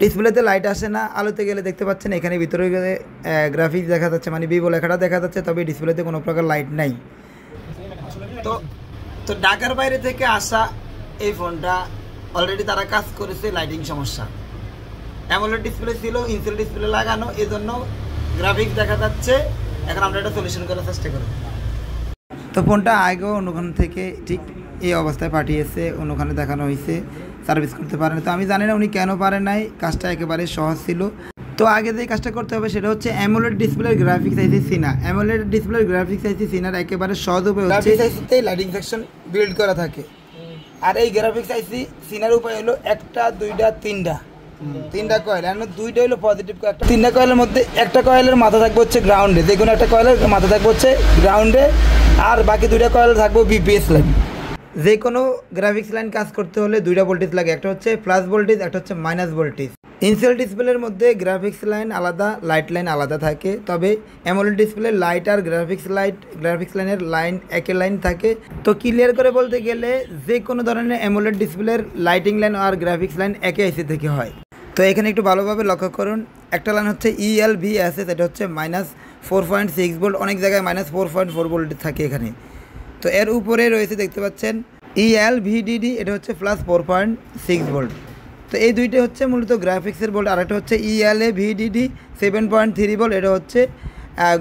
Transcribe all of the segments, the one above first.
ডিসপ্লেতে লাইট আসে না, আলোতে গেলে দেখতে পাচ্ছেন এখানে ভিতরে গেলে গ্রাফিক্স দেখা যাচ্ছে, মানে ভিভো লেখাটা দেখা যাচ্ছে, তবে ডিসপ্লেতে কোনো প্রকার লাইট নাই। তো তো ঢাকার বাইরে থেকে আসা এই ফোনটা অলরেডি তারা কাজ করেছে লাইটিং সমস্যা। অ্যামোলেড ডিসপ্লে ছিল, ইনসেল ডিসপ্লে লাগানো, এই জন্য গ্রাফিক্স দেখা যাচ্ছে। এখন আমরা এটা সলিউশন করার চেষ্টা করি। তো ফোনটা আগেও অন্যখান থেকে ঠিক এই অবস্থায় পাঠিয়েছে, অন্যখানে দেখানো হয়েছে, সার্ভিস করতে পারে না। তো আমি জানি না উনি কেন পারে নাই, কাজটা একেবারে সহজ ছিল। তো আগে যে কাজটা করতে হবে সেটা হচ্ছে অ্যামোলেড ডিসপ্লের গ্রাফিক্স আইসি সিনা। অ্যামোলেড ডিসপ্লের গ্রাফিক্স আইসি সিনার একেবারে সহজ উপায় হচ্ছে আইসিতে লাইটিং সেকশন বিল্ড করা থাকে। আর এই গ্রাফিক্স আইসি সিনার উপায় হলো একটা, দুইটা, তিনটা কয়েল, আর দুইটা হলো পজিটিভ কয়েল। তিনটা কয়েলের মধ্যে একটা কয়েলের মাথা থাকবে হচ্ছে গ্রাউন্ডে, যে কোনো একটা কয়েলের মাথা থাকবে হচ্ছে গ্রাউন্ডে, আর বাকি দুইটা কয়েল থাকবে বিপিএস লাইন। যে কোনো গ্রাফিক্স লাইন কাজ করতে হলে দুইটা ভোল্টেজ লাগে, একটা হচ্ছে প্লাস ভোল্টেজ, একটা হচ্ছে মাইনাস ভোল্টেজ। ইনসেল ডিসপ্লের মধ্যে গ্রাফিক্স লাইন আলাদা, লাইট লাইন আলাদা থাকে, তবে অ্যামোলেড ডিসপ্লে লাইট আর গ্রাফিক্স লাইনের লাইন একই লাইন থাকে। তো ক্লিয়ার করে বলতে গেলে যে কোনো ধরনের অ্যামোলেড ডিসপ্লের লাইটিং লাইন আর গ্রাফিক্স লাইন একই আইসি থেকে হয়। তো এখানে একটু ভালোভাবে লক্ষ্য করুন, একটা লাইন হচ্ছে ELVSS, এটা হচ্ছে -4.6 ভোল্ট, অনেক জায়গায় -4.4 ভোল্ট থাকে এখানে। তো এর উপরে রয়েছে দেখতে পাচ্ছেন ELVDD, এটা হচ্ছে +4.6 ভোল্ট। তো এই দুইটা হচ্ছে মূলত গ্রাফিক্সের ভোল্ট। আর একটা হচ্ছে ELVDD 7.3 ভোল্ট, এটা হচ্ছে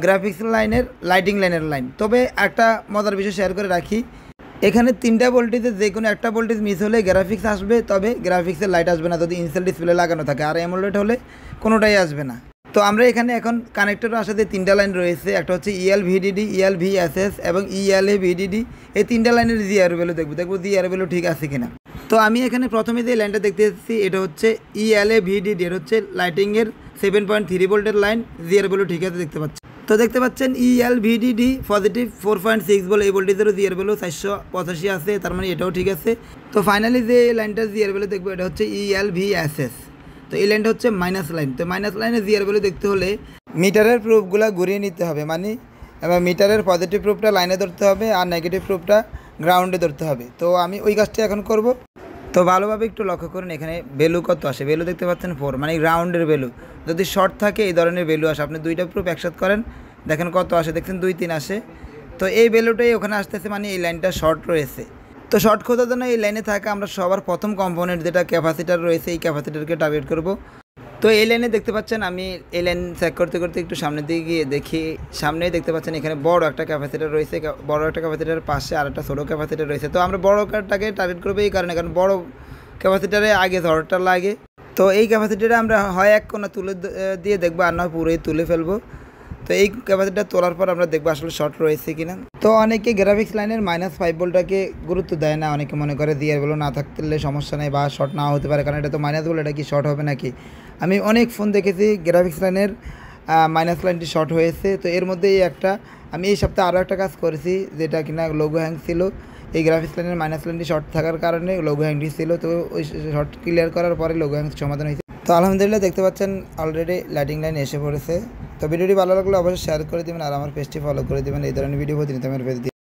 গ্রাফিক্স লাইনের লাইটিং লাইনের লাইন। তবে একটা মজার বিষয় শেয়ার করে রাখি, এখানে তিনটা ভোল্টেজে যে কোনো একটা ভোল্টেজ মিস হলে গ্রাফিক্স আসবে, তবে গ্রাফিক্সের লাইট আসবে না যদি ইনসেল ডিসপ্লে লাগানো থাকে। আর অ্যামোলেড হলে কোনোটাই আসবে না। তো আমরা এখানে এখন কানেক্টরের সাথে তিনটা লাইন রয়েছে, একটা হচ্ছে ELVDD, ELVSS এবং ELAVDD। এই তিনটা লাইনের জিআর ভ্যালু দেখবো জিআর ভ্যালু ঠিক আছে কিনা। তো আমি এখানে প্রথমে যে লাইনটা দেখতে এসেছি এটা হচ্ছে ELAVDD, এটা হচ্ছে লাইটিংয়ের 7.3 ভোল্টের লাইন, জিআর ভ্যালু ঠিক আছে দেখতে পাচ্ছি। তো দেখতে পাচ্ছেন ELVDD পজিটিভ 4.6 ভোল্ট, এই ভোল্টেজেরও জিআর ভ্যালু 485 আছে, তার মানে এটাও ঠিক আছে। তো ফাইনালি যে লাইনটা জিআর ভ্যালু দেখবো এটা হচ্ছে ELVSS। তো এই লাইনটা হচ্ছে মাইনাস লাইন। তো মাইনাস লাইনে জিআর ভ্যালু দেখতে হলে মিটারের প্রুফগুলো ঘুরিয়ে নিতে হবে, মানে এবার মিটারের পজিটিভ প্রুফটা লাইনে ধরতে হবে আর নেগেটিভ প্রুফটা গ্রাউন্ডে ধরতে হবে। তো আমি ওই কাজটা এখন করব। তো ভালোভাবে একটু লক্ষ্য করুন, এখানে ভ্যালু কত আসে, ভ্যালু দেখতে পাচ্ছেন 4, মানে গ্রাউন্ডের ভ্যালু। যদি শর্ট থাকে এই ধরনের ভ্যালু আসে, আপনি দুইটা প্রুফ একসাথে করেন, দেখেন কত আসে, দেখছেন 2, 3 আসে। তো এই ভ্যালুটাই ওখানে আসতেছে, মানে এই লাইনটা শর্ট রয়েছে। তো শর্ট খোঁজার জন্য এই লাইনে থাকা আমরা সবার প্রথম কম্পোনেন্ট যেটা ক্যাপাসিটার রয়েছে, এই ক্যাপাসিটারকে টার্গেট করব। তো এই লাইনে দেখতে পাচ্ছেন আমি এই লাইন চেক করতে করতে একটু সামনের দিকে গিয়ে দেখি, সামনেই দেখতে পাচ্ছেন এখানে বড় একটা ক্যাপাসিটার রয়েছে, বড় একটা ক্যাপাসিটারের পাশে আর একটা ছোটো ক্যাপাসিটার রয়েছে। তো আমরা বড়টাকে টার্গেট করবো এই কারণে, কারণ বড় ক্যাপাসিটারে আগে ঝড়টা লাগে। তো এই ক্যাপাসিটারে আমরা হয় এক কোণা তুলে দিয়ে দেখবো, আর নয় পুরোই তুলে ফেলবো। তো এই ক্যাপাসিটার তোলার পর আমরা দেখবো আসলে শর্ট রয়েছে কিনা। তো অনেকে গ্রাফিক্স লাইনের -5 ভোল্টটাকে গুরুত্ব দেয় না, অনেকে মনে করে জিআর ভ্যালু না থাকলে সমস্যা নেই বা শর্ট না হতে পারে, কারণ এটা তো মাইনাস ভোল্ট, এটা কি শর্ট হবে নাকি। আমি অনেক ফোন দেখেছি গ্রাফিক্স লাইনের মাইনাস লাইনটি শর্ট হয়েছে। তো এর মধ্যেই একটা আমি এই সপ্তাহে আরও একটা কাজ করেছি, যেটা কিনা লোগো হ্যাং ছিল। এই গ্রাফিক্স লাইনের মাইনাস লাইনটি শর্ট থাকার কারণে লোগো হ্যাংটি ছিল। তো ওই শর্ট ক্লিয়ার করার পরে লোগো হ্যাং সমাধান হয়েছে। তো আলহামদুলিল্লাহ দেখতে পাচ্ছেন অলরেডি লাইটিং লাইন এসে পড়েছে। তো ভিডিওটি ভালো লাগলে অবশ্যই শেয়ার করে দেবেন আর আমার পেজটি ফলো করে দেবেন। এই ধরনের ভিডিও প্রতিনিয়ত আমার পেজ